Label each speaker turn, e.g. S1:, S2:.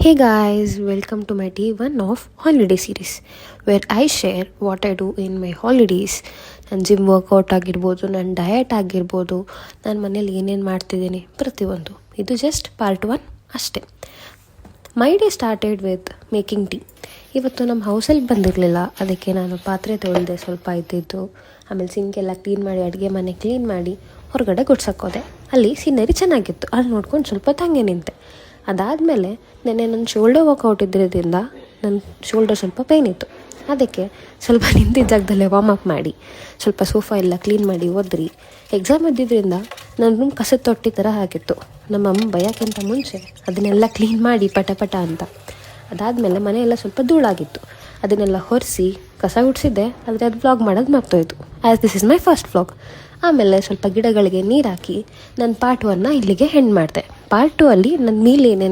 S1: Hey guys, welcome to my day one of holiday series where I share what I do in my holidays. ನನ್ನ gym workout ಆಗಿರ್ಬೋದು, ನನ್ನ diet ಆಗಿರ್ಬೋದು, ನಾನು ಮನೇಲಿ ಏನೇನು ಮಾಡ್ತಿದ್ದೀನಿ ಪ್ರತಿಯೊಂದು. ಇದು ಜಸ್ಟ್ ಪಾರ್ಟ್ 1 ಅಷ್ಟೇ. My day started with making tea. ಇವತ್ತು ನಮ್ಮ ಹೌಸಲ್ಲಿ ಬಂದಿರಲಿಲ್ಲ, ಅದಕ್ಕೆ ನಾನು ಪಾತ್ರೆ ತೊಳೆದೆ ಸ್ವಲ್ಪ ಇದ್ದಿದ್ದು. ಆಮೇಲೆ ಸಿಂಕೆಲ್ಲ ಕ್ಲೀನ್ ಮಾಡಿ, ಅಡುಗೆ ಮನೆ ಕ್ಲೀನ್ ಮಾಡಿ ಹೊರಗಡೆ ಗುಡ್ಸಕ್ಕೋದೆ. ಅಲ್ಲಿ ಸೀನರಿ ಚೆನ್ನಾಗಿತ್ತು, ಅಲ್ಲಿ ನೋಡ್ಕೊಂಡು ಸ್ವಲ್ಪ ತಂಗೆ ನಿಂತೆ. ಅದಾದಮೇಲೆ ನೆನ್ನೆ ನನ್ನ ಶೋಲ್ಡರ್ ವರ್ಕೌಟ್ ಇದ್ದಿದ್ದರಿಂದ ನನ್ನ ಶೋಲ್ಡರ್ ಸ್ವಲ್ಪ ಪೇಯ್ನ್ ಇತ್ತು. ಅದಕ್ಕೆ ಸ್ವಲ್ಪ ನಿಂತಿದ್ದ ಜಾಗದಲ್ಲೇ ವಾರ್ಮ್ ಅಪ್ ಮಾಡಿ ಸ್ವಲ್ಪ ಸೋಫಾ ಎಲ್ಲ ಕ್ಲೀನ್ ಮಾಡಿ ಒದ್ರಿ. ಎಕ್ಸಾಮ್ ಇದ್ದಿದ್ದರಿಂದ ನನ್ನ ರೂಮ್ ಕಸದ ತೊಟ್ಟಿ ಥರ ಆಗಿತ್ತು. ನಮ್ಮಮ್ಮ ಬಯೋಕ್ಕಿಂತ ಮುಂಚೆ ಅದನ್ನೆಲ್ಲ ಕ್ಲೀನ್ ಮಾಡಿ ಪಟ ಅಂತ. ಅದಾದಮೇಲೆ ಮನೆಯೆಲ್ಲ ಸ್ವಲ್ಪ ಧೂಳಾಗಿತ್ತು, ಅದನ್ನೆಲ್ಲ ಒರೆಸಿ ಕಸ ಗುಡಿಸಿದ್ದೆ. ಆದರೆ ಅದು ವ್ಲಾಗ್ ಮಾಡೋದು ಮರ್ತೋಯ್ತು, as this is my first vlog. ಆಮೇಲೆ ಸ್ವಲ್ಪ ಗಿಡಗಳಿಗೆ ನೀರು ಹಾಕಿ ನನ್ನ ಪಾರ್ಟ್ 1 ಇಲ್ಲಿಗೆ ಹೆಣ್ಣು ಮಾಡಿದೆ. ಪಾರ್ಟ್ 2 ಅಲ್ಲಿ ನನ್ನ ಮೀಲ್ ಏನೇನು